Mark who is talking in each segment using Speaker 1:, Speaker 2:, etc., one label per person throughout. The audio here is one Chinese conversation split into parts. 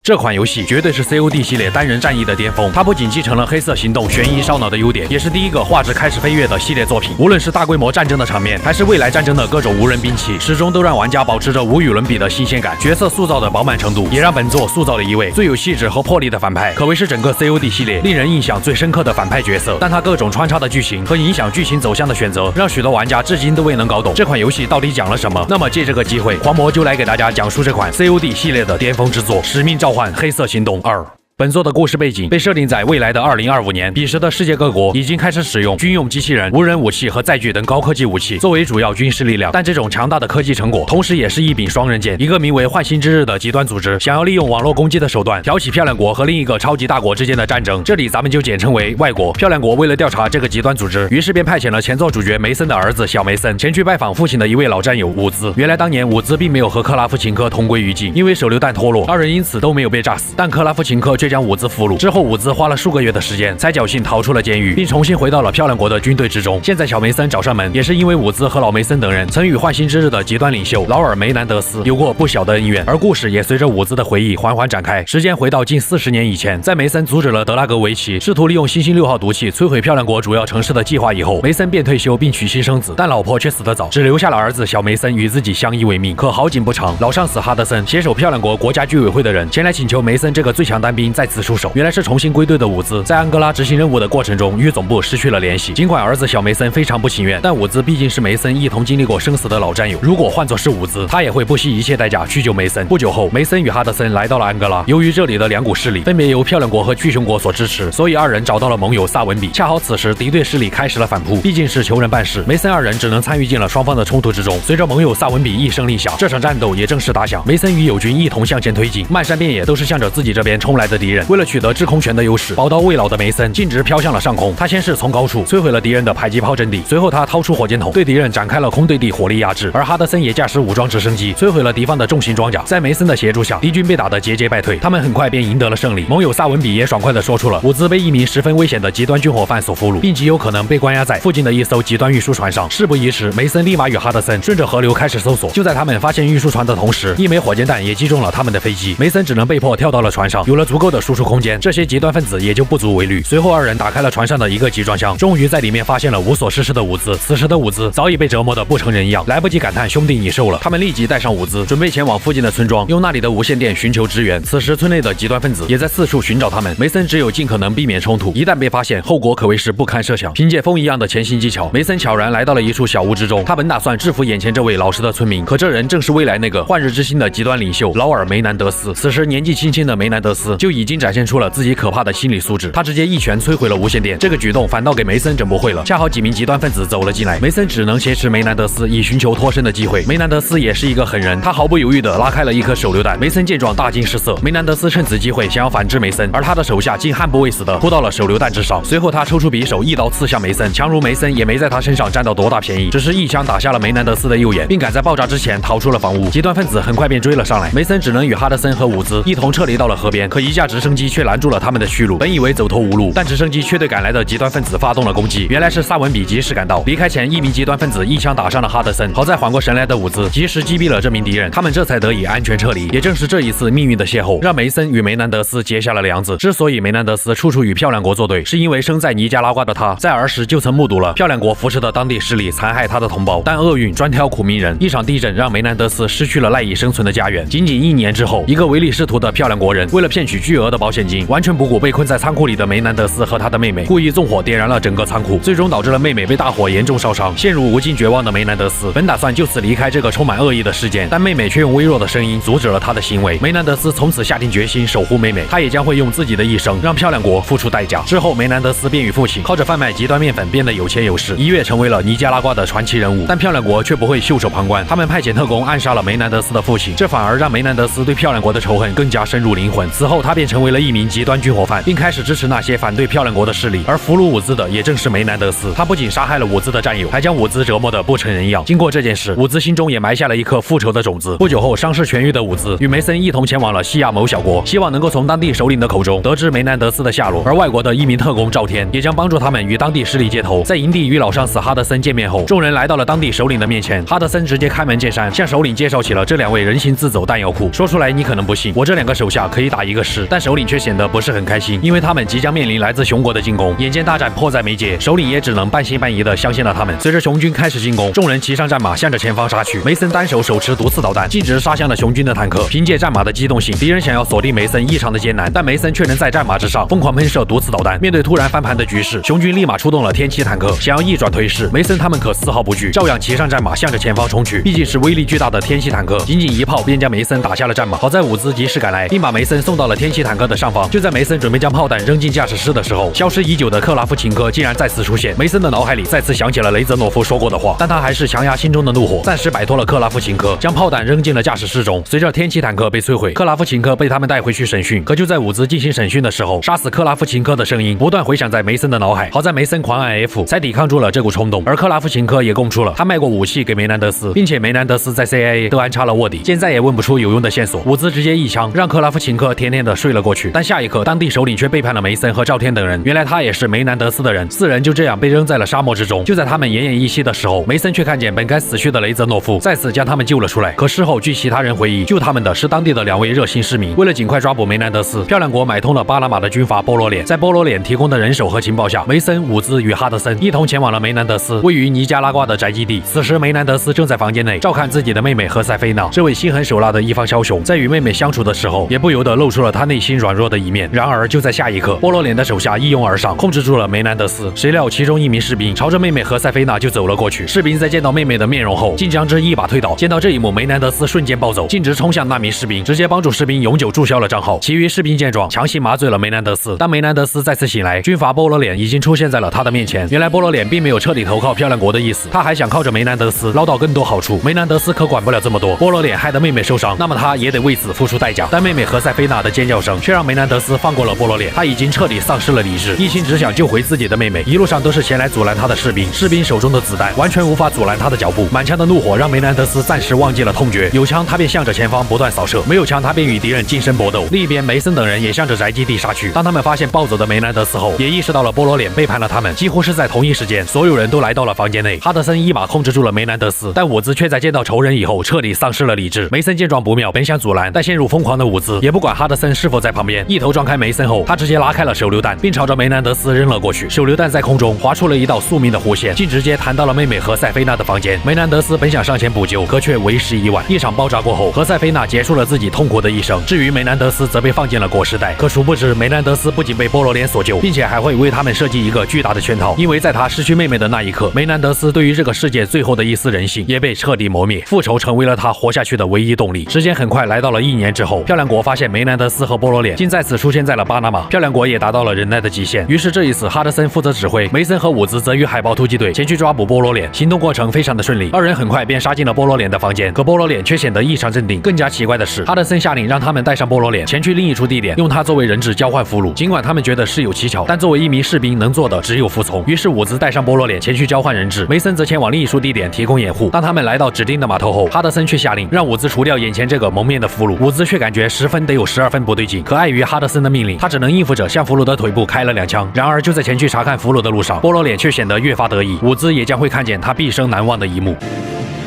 Speaker 1: 这款游戏绝对是 COD 系列单人战役的巅峰，它不仅继承了黑色行动、悬疑烧脑的优点，也是第一个画质开始飞跃的系列作品。无论是大规模战争的场面，还是未来战争的各种无人兵器，始终都让玩家保持着无与伦比的新鲜感。角色塑造的饱满程度，也让本作塑造了一位最有气质和魄力的反派，可谓是整个 COD 系列令人印象最深刻的反派角色。但他各种穿插的剧情和影响剧情走向的选择，让许多玩家至今都未能搞懂这款游戏到底讲了什么。那么借这个机会，黄魔就来给大家讲述这款 COD 系列的巅峰之作《使命召唤：黑色行动2》。本作的故事背景被设定在未来的2025年，彼时的世界各国已经开始使用军用机器人、无人武器和载具等高科技武器作为主要军事力量。但这种强大的科技成果，同时也是一柄双刃剑。一个名为幻星之日的极端组织，想要利用网络攻击的手段挑起漂亮国和另一个超级大国之间的战争，这里咱们就简称为外国。漂亮国为了调查这个极端组织，于是便派遣了前作主角梅森的儿子小梅森前去拜访父亲的一位老战友伍兹。原来当年伍兹并没有和克拉夫琴科同归于尽，因为手榴弹脱落，二人因此都没有被炸死，但克拉夫琴科却将伍兹俘虏。之后伍兹花了数个月的时间，才侥幸逃出了监狱，并重新回到了漂亮国的军队之中。现在小梅森找上门，也是因为伍兹和老梅森等人曾与幻星之日的极端领袖劳尔梅南德斯有过不小的恩怨，而故事也随着伍兹的回忆缓缓展开。时间回到近40年以前，在梅森阻止了德拉格维奇试图利用星星6号毒气摧毁漂亮国主要城市的计划以后，梅森便退休并娶妻生子，但老婆却死得早，只留下了儿子小梅森与自己相依为命。可好景不长，老上司哈德森携手漂亮国国家居委会的人前来请求梅森这个最强单兵再次出手。原来是重新归队的伍兹在安哥拉执行任务的过程中与总部失去了联系。尽管儿子小梅森非常不情愿，但伍兹毕竟是梅森一同经历过生死的老战友，如果换作是伍兹，他也会不惜一切代价去救梅森。不久后，梅森与哈德森来到了安哥拉，由于这里的两股势力分别由漂亮国和巨熊国所支持，所以二人找到了盟友萨文比。恰好此时敌对势力开始了反扑，毕竟是求人办事，梅森二人只能参与进了双方的冲突之中。随着盟友萨文比一声令下，这场战斗也正式打响。梅森与友军一同向前推进，漫山遍野都是向着自己这边冲来的敌人。为了取得制空权的优势，宝刀未老的梅森径直飘向了上空。他先是从高处摧毁了敌人的迫击炮阵地，随后他掏出火箭筒对敌人展开了空对地火力压制，而哈德森也驾驶武装直升机摧毁了敌方的重型装甲。在梅森的协助下，敌军被打得节节败退，他们很快便赢得了胜利。盟友萨文比也爽快地说出了伍兹被一名十分危险的极端军火贩所俘虏，并极有可能被关押在附近的一艘极端运输船上。事不宜迟，梅森立马与哈德森顺着河流开始搜索。就在他们发现运输船的同时，一枚火箭弹也击中了他们的飞机，梅森只能被迫跳到了船上。有了足够的输出空间，这些极端分子也就不足为虑。随后二人打开了船上的一个集装箱，终于在里面发现了无所事事的伍兹。此时的伍兹早已被折磨得不成人样，来不及感叹兄弟你受了。他们立即带上伍兹，准备前往附近的村庄，用那里的无线电寻求支援。此时村内的极端分子也在四处寻找他们。梅森只有尽可能避免冲突，一旦被发现，后果可谓是不堪设想。凭借风一样的潜行技巧，梅森悄然来到了一处小屋之中。他本打算制服眼前这位老实的村民，可这人正是未来那个幻日之星的极端领袖劳尔梅南德斯。此时年纪轻轻的梅南德斯就已经展现出了自己可怕的心理素质，他直接一拳摧毁了无线电。这个举动反倒给梅森整不会了。恰好几名极端分子走了进来，梅森只能挟持梅南德斯以寻求脱身的机会。梅南德斯也是一个狠人，他毫不犹豫地拉开了一颗手榴弹。梅森见状大惊失色，梅南德斯趁此机会想要反制梅森，而他的手下竟悍不畏死地扑到了手榴弹之上。随后他抽出匕首一刀刺向梅森，强如梅森也没在他身上占到多大便宜，只是一枪打下了梅南德斯的右眼，并赶在爆炸之前逃出了房屋。极端分子很快便追了上来，梅森只能与哈德森和伍兹一同撤离到了河边，可一架直升机却拦住了他们的去路。本以为走投无路，但直升机却对赶来的极端分子发动了攻击。原来是萨文比及时赶到，离开前一名极端分子一枪打伤了哈德森，好在缓过神来的伍兹及时击毙了这名敌人，他们这才得以安全撤离。也正是这一次命运的邂逅，让梅森与梅南德斯结下了梁子。之所以梅南德斯处处与漂亮国作对，是因为生在尼加拉瓜的他在儿时就曾目睹了漂亮国扶持的当地势力残害他的同胞，但厄运专挑苦命人，一场地震让梅南德斯失去了赖以生存的家园。仅1年之后，一个唯利是图的漂亮国人为了骗取巨额的保险金，完全不顾被困在仓库里的梅南德斯和他的妹妹，故意纵火点燃了整个仓库，最终导致了妹妹被大火严重烧伤。陷入无尽绝望的梅南德斯本打算就此离开这个充满恶意的世界，但妹妹却用微弱的声音阻止了他的行为。梅南德斯从此下定决心守护妹妹，他也将会用自己的一生让漂亮国付出代价。之后梅南德斯便与父亲靠着贩卖极端面粉变得有钱有势，一跃成为了尼加拉瓜的传奇人物。但漂亮国却不会袖手旁观，他们派遣特工暗杀了梅南德斯的父亲，这反而让梅南德斯对漂亮国的仇恨更加深入灵魂。此后他便成为了一名极端军火贩，并开始支持那些反对漂亮国的势力。而俘虏伍兹的也正是梅南德斯，他不仅杀害了伍兹的战友，还将伍兹折磨得不成人样。经过这件事，伍兹心中也埋下了一颗复仇的种子。不久后，伤势痊愈的伍兹与梅森一同前往了西亚某小国，希望能够从当地首领的口中得知梅南德斯的下落。而外国的一名特工赵天也将帮助他们与当地势力接头。在营地与老上司哈德森见面后，众人来到了当地首领的面前。哈德森直接开门见山向首领介绍起了这两位人形自走弹药库。说出来你可能不信，我这两个手下可以打一个师，但首领却显得不是很开心，因为他们即将面临来自熊国的进攻。眼见大战迫在眉睫，首领也只能半信半疑地相信了他们。随着熊军开始进攻，众人骑上战马，向着前方杀去。梅森单手持毒刺导弹，径直杀向了熊军的坦克。凭借战马的机动性，敌人想要锁定梅森异常的艰难，但梅森却能在战马之上疯狂喷射毒刺导弹。面对突然翻盘的局势，熊军立马出动了天骑坦克，想要一转颓势。梅森他们可丝毫不惧，照样骑上战马，向着前方冲去。毕竟是威力巨大的天骑坦克，仅仅一炮便将梅森打下了战马。好在伍兹及时赶来，并把梅森送到了天骑坦克的上方。就在梅森准备将炮弹扔进驾驶室的时候，消失已久的克拉夫琴科竟然再次出现。梅森的脑海里再次想起了雷泽诺夫说过的话，但他还是强压心中的怒火，暂时摆脱了克拉夫琴科，将炮弹扔进了驾驶室中。随着天骑坦克被摧毁，克拉夫琴科被他们带回去审讯。可就在伍兹进行审讯的时候，杀死克拉夫琴科的声音不断回响在梅森的脑海。好在梅森狂按 F 才抵抗住了这股冲动，而克拉夫琴科也供出了他卖过武器给梅南德斯，并且梅南德斯在 CIA 都安插了卧底，见再也问不出有用的线索。伍兹直接一枪让克拉夫琴科甜甜的睡了过去。但下一刻，当地首领却背叛了梅森和赵天等人，原来他也是梅南德斯的人。四人就这样被扔在了沙漠之中。就在他们奄奄一息的时候，梅森却看见本该死去的雷泽诺夫再次将他们救了出来。可事后据其他人回忆，救他们的是当地的两位热心市民。为了尽快抓捕梅南德斯，漂亮国买通了巴拿马的军阀波罗脸。在波罗脸提供的人手和情报下，梅森、伍兹与哈德森一同前往了梅南德斯位于尼加拉瓜的宅基地。此时梅南德斯正在房间内照看自己的妹妹何塞菲娜。这位心狠手辣的一方枭雄，在与妹妹相处的时候，也不由得露出了他内心软弱的一面。然而就在下一刻，波罗脸的手下一拥而上，控制住了梅南德斯。谁料其中一名士兵朝着妹妹何塞菲娜就走了过去。士兵在见到妹妹的面容后，竟将之一把推倒。见到这一幕，梅南德斯瞬间暴走，径直冲向那名士兵，直接帮助士兵永久注销了账号。其余士兵见状，强行麻醉了梅南德斯。当梅南德斯再次醒来，军阀波罗脸已经出现在了他的面前。原来波罗脸并没有彻底投靠漂亮国的意思，他还想靠着梅南德斯捞到更多好处。梅南德斯可管不了这么多，波罗脸害得妹妹受伤，那么他也得为此付出代价。但妹妹何塞菲娜的尖叫声却让梅南德斯放过了波罗脸，他已经彻底丧失了理智，一心只想救回自己的妹妹。一路上都是前来阻拦他的士兵，士兵手中的子弹完全无法阻拦他的脚步。满腔的怒火让梅南德斯暂时忘记了痛觉，有枪他便向着前方不断扫射，没有枪他便与敌人近身搏斗。另一边，梅森等人也向着宅基地杀去。当他们发现暴走的梅南德斯后，也意识到了波罗脸背叛了他们。几乎是在同一时间，所有人都来到了房间内。哈德森一把控制住了梅南德斯，但伍兹却在见到仇人以后彻底丧失了理智。梅森见状不妙，本想阻拦，但陷入疯狂的伍兹也不管哈德森是否在旁边，一头撞开梅森后，他直接拉开了手榴弹，并朝着梅南德斯扔了过去。手榴弹在空中划出了一道宿命的弧线，竟直接弹到了妹妹何塞菲娜的房间。梅南德斯本想上前补救，可却为时已晚。一场爆炸过后，何塞菲娜结束了自己痛苦的一生。至于梅南德斯，则被放进了裹尸袋。可殊不知，梅南德斯不仅被波罗脸所救，并且还会为他们设计一个巨大的圈套。因为在他失去妹妹的那一刻，梅南德斯对于这个世界最后的一丝人性也被彻底磨灭，复仇成为了他活下去的唯一动力。时间很快来到了1年之后，漂亮国发现梅南德斯和波罗脸竟再次出现在了巴拿马，漂亮国也达到了忍耐的极限。于是这一次，哈德森负责指挥，梅森和伍兹则与海豹突击队前去抓捕波罗脸。行动过程非常的顺利，二人很快便杀进了波罗脸的房间。可波罗脸却显得异常镇定。更加奇怪的是，哈德森下令让他们带上波罗脸前去另一处地点，用他作为人质交换俘虏。尽管他们觉得事有蹊跷，但作为一名士兵能做的只有服从。于是伍兹带上波罗脸前去交换人质，梅森则前往另一处地点提供掩护。当他们来到指定的码头后，哈德森却下令让伍兹除掉眼前这个蒙面的俘虏。伍兹却感觉10分得有12分不对劲，可碍于哈德森的命令，他只能应付着向俘虏的腿部开了2枪。然而就在前去查看俘虏的路上，波罗脸却显得越发得意，伍兹也将会看见他毕生难忘的一幕。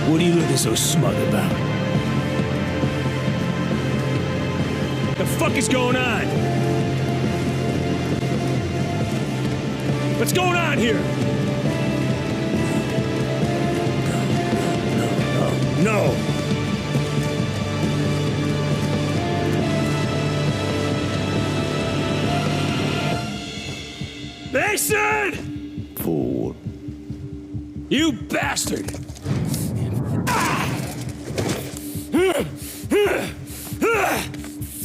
Speaker 2: What are you looking so smug about? The fuck is going on? What's going on here? No. Mason!
Speaker 3: Fool.
Speaker 2: You bastard!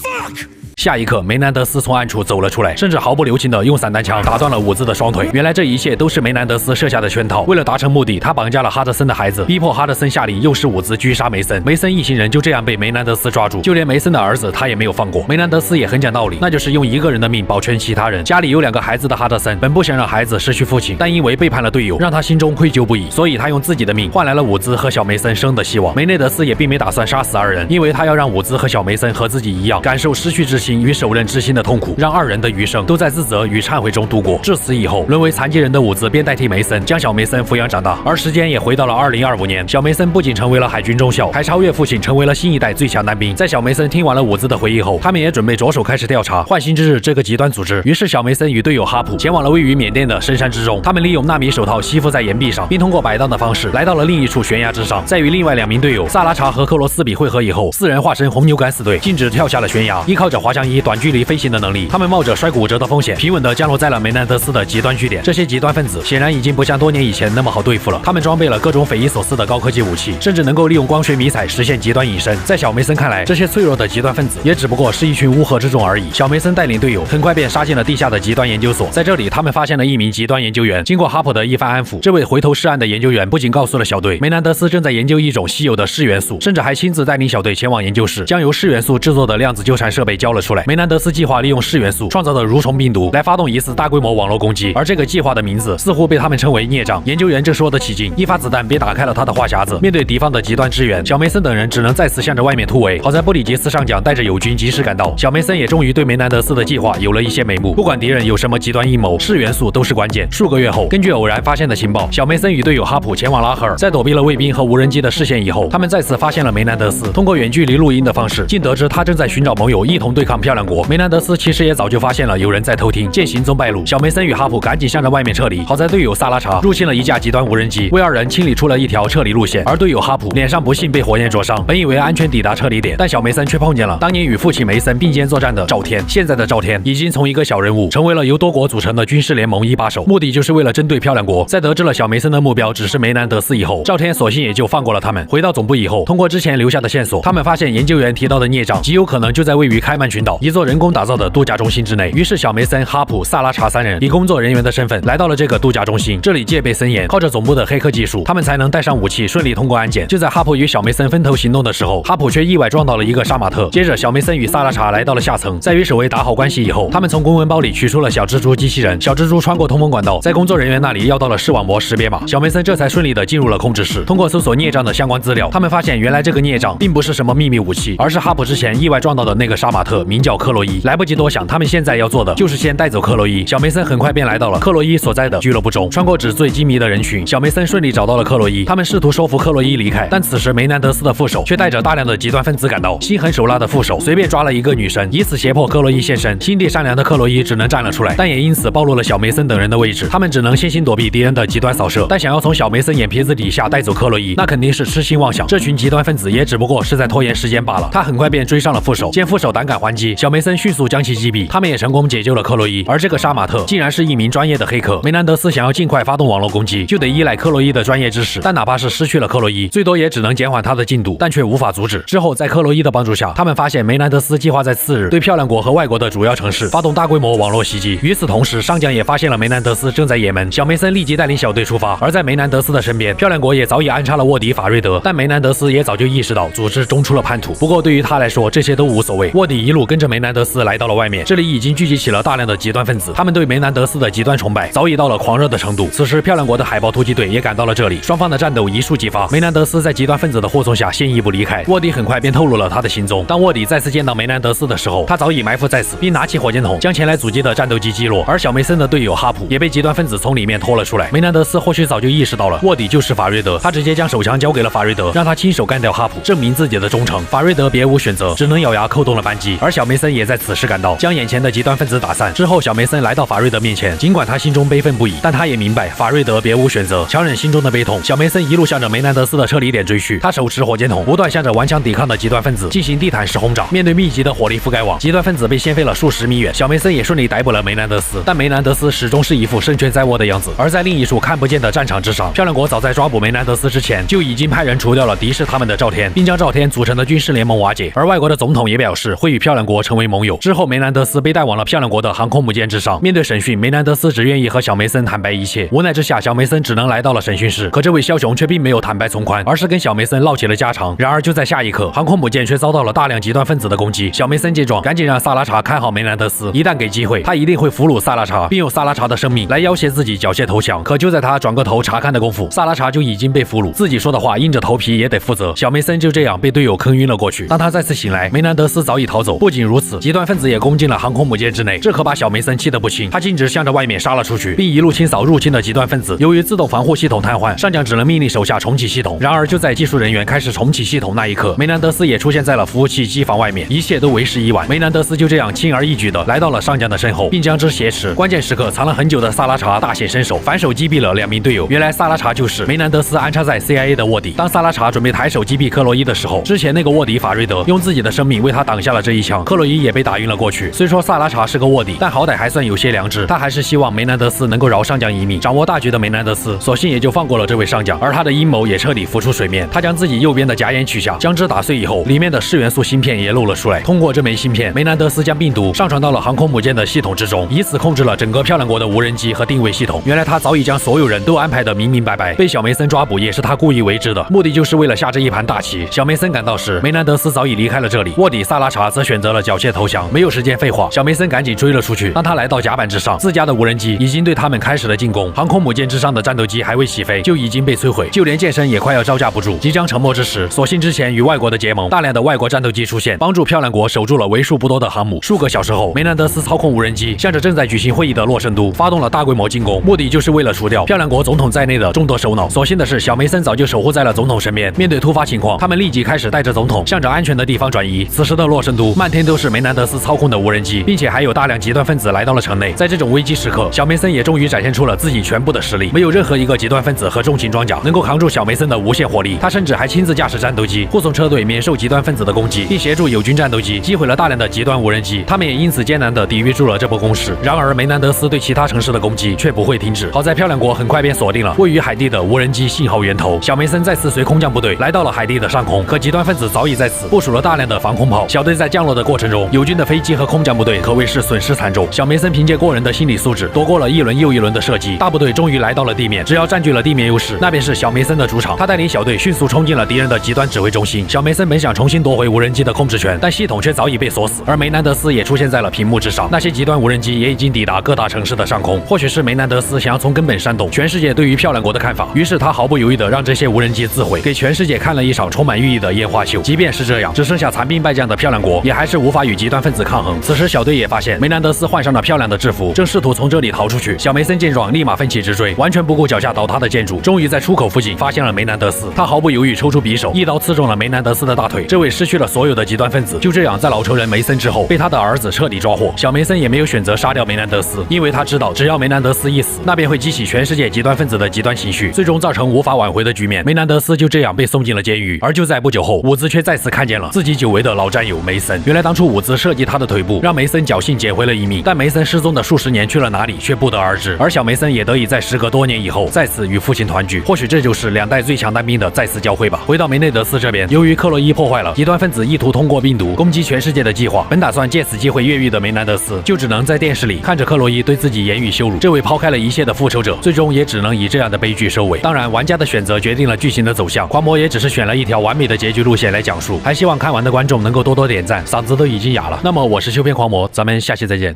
Speaker 2: Fuck!
Speaker 1: 下一刻，梅南德斯从暗处走了出来，甚至毫不留情地用散弹枪打断了伍兹的双腿。原来这一切都是梅南德斯设下的圈套。为了达成目的，他绑架了哈德森的孩子，逼迫哈德森下令诱使伍兹狙杀梅森。梅森一行人就这样被梅南德斯抓住，就连梅森的儿子他也没有放过。梅南德斯也很讲道理，那就是用一个人的命保全其他人。家里有2个孩子的哈德森本不想让孩子失去父亲，但因为背叛了队友，让他心中愧疚不已，所以他用自己的命换来了伍兹和小梅森生的希望。梅内德斯也并没打算杀死2人，因为他要让伍兹和小梅森和自己一样，感受失去之心与手刃之心的痛苦，让2人的余生都在自责与忏悔中度过。至此以后，沦为残疾人的伍兹便代替梅森将小梅森抚养长大。而时间也回到了2025年，小梅森不仅成为了海军中校，还超越父亲，成为了新一代最强男兵。在小梅森听完了伍兹的回忆后，他们也准备着手开始调查唤醒之日这个极端组织。于是小梅森与队友哈普前往了位于缅甸的深山之中，他们利用纳米手套吸附在岩壁上，并通过摆荡的方式来到了另一处悬崖之上。在与另外2名队友萨拉查和克罗斯比汇合以后，4人化身红牛敢死队，径直跳下了悬崖。依靠着滑翔翼短距离飞行的能力，他们冒着摔骨折的风险，平稳地降落在了梅南德斯的极端据点。这些极端分子显然已经不像多年以前那么好对付了，他们装备了各种匪夷所思的高科技武器，甚至能够利用光学迷彩实现极端隐身。在小梅森看来，这些脆弱的极端分子也只不过是一群乌合之众而已。小梅森带领队友很快便杀进了地下的极端研究所，在这里他们发现了一名极端研究员。经过哈普的一番安抚，这位回头是岸的研究员不仅告诉了小队梅南德斯正在研究一种稀有的噬元素，甚至还亲自带领小队前往研究室，将由噬元素制作的量子纠缠设备交了出来。梅南德斯计划利用噬元素创造的蠕虫病毒来发动一次大规模网络攻击，而这个计划的名字似乎被他们称为孽障。研究员这说得起劲，一发子弹便打开了他的话匣子。面对敌方的极端支援，小梅森等人只能再次向着外面突围。好在布里吉斯上将带着友军及时赶到，小梅森也终于对梅南德斯的计划有了一些眉目。不管敌人有什么极端阴谋，噬元素都是关键。数个月后，根据偶然发现的情报，小梅森与队友哈普前往拉赫尔，在躲避了卫兵和无人机的视线以后，他们再次发现了梅南德斯。通过远距离录音的方式，竟得知他正在寻找盟友一同对抗漂亮国。梅南德斯其实也早就发现了有人在偷听，见行踪败露，小梅森与哈普赶紧向着外面撤离。好在队友萨拉查入侵了一架极端无人机，为2人清理出了一条撤离路线，而队友哈普脸上不幸被火焰灼伤，本以为安全抵达撤离点，但小梅森却碰见了当年与父亲梅森并肩作战的赵天。现在的赵天已经从一个小人物成为了由多国组成的军事联盟一把手，目的就是为了针对漂亮国。在得知了小梅森的目标只是梅南德斯以后，赵天索性也就放过了他们。回到总部以后，通过之前留下的线索，他们发现研究员提到的孽障极有可能就在位于开曼群岛一座人工打造的度假中心之内。于是小梅森、哈普、萨拉查3人以工作人员的身份来到了这个度假中心，这里戒备森严，靠着总部的黑客技术，他们才能带上武器顺利通过安检。就在哈普与小梅森分头行动的时候，哈普却意外撞到了一个杀马特。接着小梅森与萨拉查来到了下层，在与守卫打好关系以后，他们从公文包里取出了小蜘蛛机器人。小蜘蛛穿过通风管道，在工作人员那里要到了视网膜识别码，小梅森这才顺利的进入了控制室。通过搜索孽障的相关资料，他们发现原来这个孽障并不是什么秘密武器，而是哈普之前意外撞到的那个杀马特，名叫克洛伊。来不及多想，他们现在要做的就是先带走克洛伊。小梅森很快便来到了克洛伊所在的俱乐部中，穿过纸醉金迷的人群，小梅森顺利找到了克洛伊。他们试图说服克洛伊离开，但此时梅南德斯的副手却带着大量的极端分子赶到。心狠手辣的副手随便抓了一个女神，以此胁迫克洛伊现身。心地善良的克洛伊只能站了出来，但也因此暴露了小梅森等人的位置。他们只能先行躲避敌人的极端扫射，但想要从小梅森眼皮子底下带走克洛伊，那肯定是痴心妄想。这群极端分子也只不过是在拖延时间罢了。他很快便追上了副手，见副手胆敢还击，小梅森迅速将其击毙。他们也成功解救了克洛伊，而这个杀马特竟然是一名专业的黑客。梅南德斯想要尽快发动网络攻击，就得依赖克洛伊的专业知识，但哪怕是失去了克洛伊，最多也只能减缓他的进度，但却无法阻止。之后在克洛伊的帮助下，他们发现梅南德斯计划在次日对漂亮国和外国的主要城市发动大规模网络袭击。与此同时，上将也发现了梅南德斯正在也门，小梅森立即带领小队出发。而在梅南德斯的身边，漂亮国也早已安插了卧底法瑞德，但梅南德斯也早就意识到组织中出了叛徒。不过对于他来说，这些都无所谓。卧底一路跟着梅南德斯来到了外面，这里已经聚集起了大量的极端分子，他们对梅南德斯的极端崇拜早已到了狂热的程度。此时，漂亮国的海豹突击队也赶到了这里，双方的战斗一触即发。梅南德斯在极端分子的护送下先一步离开，卧底很快便透露了他的行踪。当卧底再次见到梅南德斯的时候，他早已埋伏在此，并拿起火箭筒将前来阻击的战斗机击落。而小梅森的队友哈普也被极端分子从里面拖了出来。梅南德斯或许早就意识到了卧底就是法瑞德，他直接将手枪交给了法瑞德，让他亲手干掉哈普，证明自己的忠诚。法瑞德别无选择，只能咬牙扣动了扳机。而小梅森也在此时赶到，将眼前的极端分子打散。之后，小梅森来到法瑞德面前，尽管他心中悲愤不已，但他也明白法瑞德别无选择，强忍心中的悲痛。小梅森一路向着梅南德斯的撤离点追去，他手持火箭筒，不断向着顽强抵抗的极端分子进行地毯式轰炸。面对密集的火力覆盖网，极端分子被掀飞了数十米远。小梅森也顺利逮捕了梅南德斯，但梅南德斯始终是一副胜券在握的样子。而在另一处看不见的战场之上，漂亮国早在抓捕梅南德斯之前，就已经派人除掉了敌视他们的赵天，并将赵天组成的军事联盟瓦解。而外国的总统也表示会与漂亮国国成为盟友。之后，梅南德斯被带往了漂亮国的航空母舰之上。面对审讯，梅南德斯只愿意和小梅森坦白一切。无奈之下，小梅森只能来到了审讯室。可这位枭雄却并没有坦白从宽，而是跟小梅森唠起了家常。然而就在下一刻，航空母舰却遭到了大量极端分子的攻击。小梅森见状，赶紧让萨拉查看好梅南德斯，一旦给机会，他一定会俘虏萨拉查，并用萨拉查的生命来要挟自己，缴械投降。可就在他转过头查看的功夫，萨拉查就已经被俘虏，自己说的话硬着头皮也得负责。小梅森就这样被队友坑晕了过去。当他再次醒来，梅南德斯早已逃走。不仅如此，极端分子也攻进了航空母舰之内，这可把小梅森气得不轻。他径直向着外面杀了出去，并一路清扫入侵的极端分子。由于自动防护系统瘫痪，上将只能命令手下重启系统。然而就在技术人员开始重启系统那一刻，梅南德斯也出现在了服务器机房外面，一切都为时已晚。梅南德斯就这样轻而易举的来到了上将的身后，并将之挟持。关键时刻，藏了很久的萨拉查大显身手，反手击毙了2名队友。原来萨拉查就是梅南德斯安插在 CIA 的卧底。当萨拉查准备抬手击毙克洛伊的时候，之前那个卧底法瑞德用自己的生命为他挡下了这一枪，克洛伊也被打晕了过去。虽说萨拉查是个卧底，但好歹还算有些良知，他还是希望梅南德斯能够饶上将一命。掌握大局的梅南德斯索性也就放过了这位上将，而他的阴谋也彻底浮出水面。他将自己右边的假眼取下，将之打碎以后，里面的4元素芯片也露了出来。通过这枚芯片，梅南德斯将病毒上传到了航空母舰的系统之中，以此控制了整个漂亮国的无人机和定位系统。原来他早已将所有人都安排得明明白白，被小梅森抓捕也是他故意为之的，目的就是为了下这一盘大棋。小梅森赶到时，梅南德斯早已离开了这里，卧底萨拉查则选择了缴械投降。没有时间废话，小梅森赶紧追了出去。当他来到甲板之上，自家的无人机已经对他们开始了进攻。航空母舰之上的战斗机还未起飞，就已经被摧毁，就连舰身也快要招架不住，即将沉没之时，所幸之前与外国的结盟，大量的外国战斗机出现，帮助漂亮国守住了为数不多的航母。数个小时后，梅南德斯操控无人机向着正在举行会议的洛圣都发动了大规模进攻，目的就是为了除掉漂亮国总统在内的众多首脑。所幸的是，小梅森早就守护在了总统身边。面对突发情况，他们立即开始带着总统向着安全的地方转移。此时的洛圣都漫天都是梅南德斯操控的无人机，并且还有大量极端分子来到了城内。在这种危机时刻，小梅森也终于展现出了自己全部的实力，没有任何一个极端分子和重型装甲能够扛住小梅森的无限火力。他甚至还亲自驾驶战斗机护送车队免受极端分子的攻击，并协助友军战斗机击毁了大量的极端无人机。他们也因此艰难地抵御住了这波攻势。然而梅南德斯对其他城市的攻击却不会停止。好在漂亮国很快便锁定了位于海地的无人机信号源头。小梅森再次随空降部队来到了海地的上空，可极端分子早已在此部署了大量的防空炮。小队在降落的过程中，友军的飞机和空降部队可谓是损失惨重。小梅森凭借过人的心理素质，躲过了一轮又一轮的射击，大部队终于来到了地面。只要占据了地面优势，那便是小梅森的主场。他带领小队迅速冲进了敌人的极端指挥中心。小梅森本想重新夺回无人机的控制权，但系统却早已被锁死。而梅南德斯也出现在了屏幕之上，那些极端无人机也已经抵达各大城市的上空。或许是梅南德斯想要从根本煽动全世界对于漂亮国的看法，于是他毫不犹豫地让这些无人机自毁，给全世界看了一场充满寓意的烟花秀。即便是这样，只剩下残兵败将的漂亮国也还是无法与极端分子抗衡。此时小队也发现梅南德斯换上了漂亮的制服，正试图从这里逃出去。小梅森见状立马奋起直追，完全不顾脚下倒塌的建筑，终于在出口附近发现了梅南德斯。他毫不犹豫抽出匕首，一刀刺中了梅南德斯的大腿。这位失去了所有的极端分子就这样在老仇人梅森之后被他的儿子彻底抓获。小梅森也没有选择杀掉梅南德斯，因为他知道只要梅南德斯一死，那便会激起全世界极端分子的极端情绪，最终造成无法挽回的局面。梅南德斯就这样被送进了监狱。而就在不久后，伍兹却再次看见了自己久违的老战友梅森。原来当初伍兹设计他的腿部，让梅森侥幸捡回了一命，但梅森失踪的数十年去了哪里却不得而知。而小梅森也得以在时隔多年以后再次与父亲团聚。或许这就是两代最强单兵的再次交汇吧。回到梅内德斯这边，由于克洛伊破坏了极端分子意图通过病毒攻击全世界的计划，本打算借此机会越狱的梅南德斯就只能在电视里看着克洛伊对自己言语羞辱。这位抛开了一切的复仇者，最终也只能以这样的悲剧收尾。当然，玩家的选择决定了剧情的走向，狂魔也只是选了一条完美的结局路线来讲述。还希望看完的观众能够多多点赞，嗓子都已经哑了。那么我是修片狂魔，咱们下期再见。